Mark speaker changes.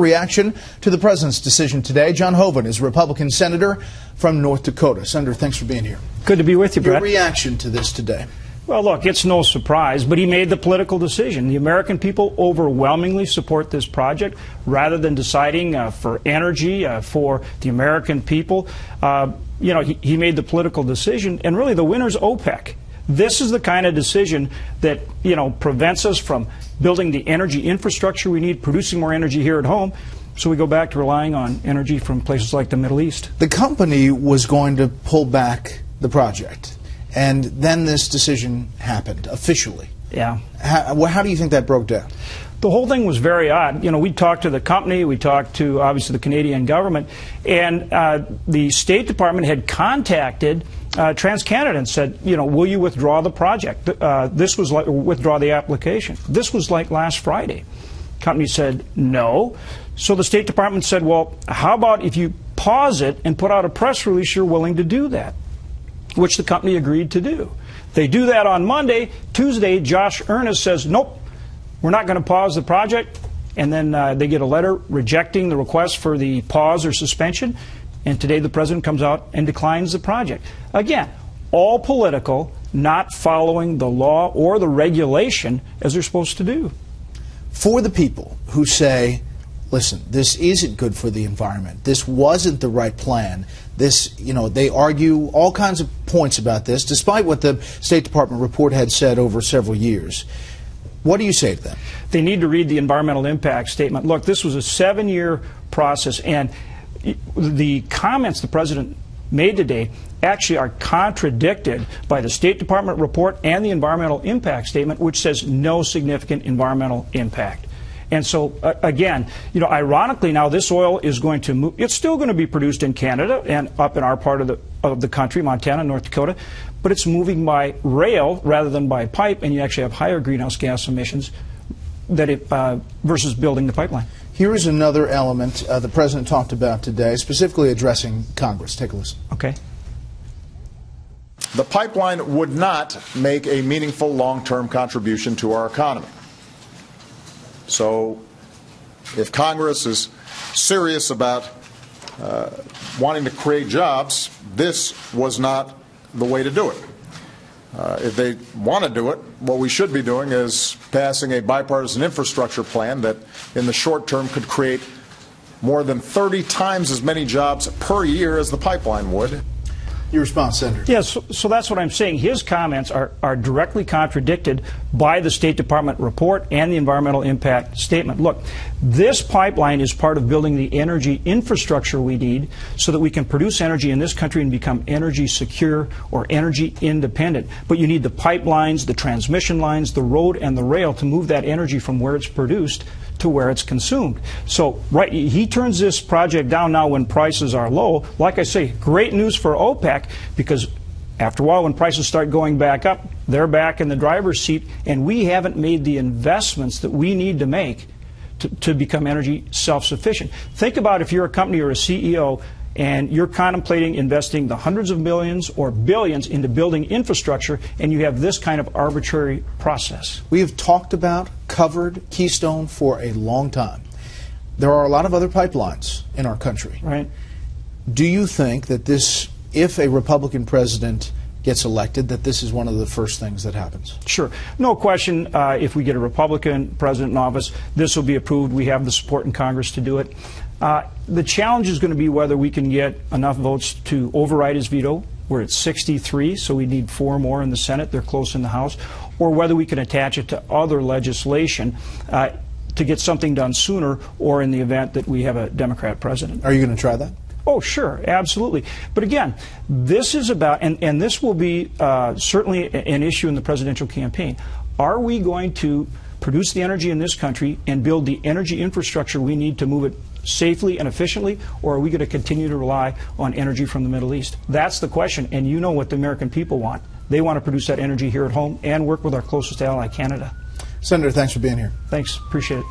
Speaker 1: reaction to the president's decision today. Sen Hoeven is a Republican senator from North Dakota. Senator, thanks for being here.
Speaker 2: Good to be with you, Bret.
Speaker 1: Your reaction to this today?
Speaker 2: Well, look, it's no surprise, but he made the political decision. The American people overwhelmingly support this project. Rather than deciding for energy for the American people, he made the political decision, and really the winner's OPEC. This is the kind of decision that, prevents us from building the energy infrastructure we need, producing more energy here at home, so we go back to relying on energy from places like the Middle East.
Speaker 1: The company was going to pull back the project, and then this decision happened officially.
Speaker 2: Yeah.
Speaker 1: How do you think that broke down?
Speaker 2: The whole thing was very odd. We talked to the company, we talked to, obviously, the Canadian government, and the State Department had contacted TransCanada and said, will you withdraw the project? This was like, withdraw the application. This was like last Friday. Company said no. So the State Department said, well, how about if you pause it and put out a press release you're willing to do that, which the company agreed to do. They do that on Monday. Tuesday, Josh Earnest says, nope, we're not going to pause the project. And then they get a letter rejecting the request for the pause or suspension. And today the president comes out and declines the project. Again, all political, not following the law or the regulation as they're supposed to do.
Speaker 1: For the people who say, listen, this isn't good for the environment, this wasn't the right plan, this, they argue all kinds of points about this, despite what the State Department report had said over several years. What do you say to them?
Speaker 2: They need to read the environmental impact statement. Look, this was a 7-year process, and the comments the president made today actually are contradicted by the State Department report and the environmental impact statement, which says no significant environmental impact. And so, again, ironically now this oil is going to move. It's still going to be produced in Canada and up in our part of the country, Montana, North Dakota, but it's moving by rail rather than by pipe, and you actually have higher greenhouse gas emissions versus building the pipeline.
Speaker 1: Here is another element the president talked about today, specifically addressing Congress. Take a listen.
Speaker 2: Okay.
Speaker 3: The pipeline would not make a meaningful long-term contribution to our economy. So if Congress is serious about wanting to create jobs, this was not the way to do it. If they want to do it, what we should be doing is passing a bipartisan infrastructure plan that in the short term could create more than 30 times as many jobs per year as the pipeline would.
Speaker 1: Your response, Senator.
Speaker 2: Yes, so that's what I'm saying. His comments are directly contradicted by the State Department report and the environmental impact statement. Look, this pipeline is part of building the energy infrastructure we need so that we can produce energy in this country and become energy secure or energy independent. But you need the pipelines, the transmission lines, the road, and the rail to move that energy from where it's produced to where it's consumed. So, right, he turns this project down now when prices are low. Like I say, great news for OPEC, because after a while when prices start going back up, they're back in the driver's seat, and we haven't made the investments that we need to make to become energy self-sufficient. Think about if you're a company or a CEO and you're contemplating investing the hundreds of millions or billions into building infrastructure, and you have this kind of arbitrary process.
Speaker 1: We have talked about, covered Keystone for a long time. There are a lot of other pipelines in our country.
Speaker 2: Right.
Speaker 1: Do you think that this, if a Republican president gets elected, that this is one of the first things that happens?
Speaker 2: Sure. No question, if we get a Republican president in office, this will be approved. We have the support in Congress to do it. The challenge is going to be whether we can get enough votes to override his veto. We're at 63, so we need 4 more in the Senate. They're close in the House. Or whether we can attach it to other legislation to get something done sooner, or in the event that we have a Democrat president.
Speaker 1: Are you going to try that?
Speaker 2: Oh, sure, absolutely. But again, this is about, and this will be certainly an issue in the presidential campaign. Are we going to produce the energy in this country and build the energy infrastructure we need to move it safely and efficiently, or are we going to continue to rely on energy from the Middle East? That's the question, and you know what the American people want. They want to produce that energy here at home and work with our closest ally, Canada.
Speaker 1: Senator, thanks for being here.
Speaker 2: Thanks. Appreciate it.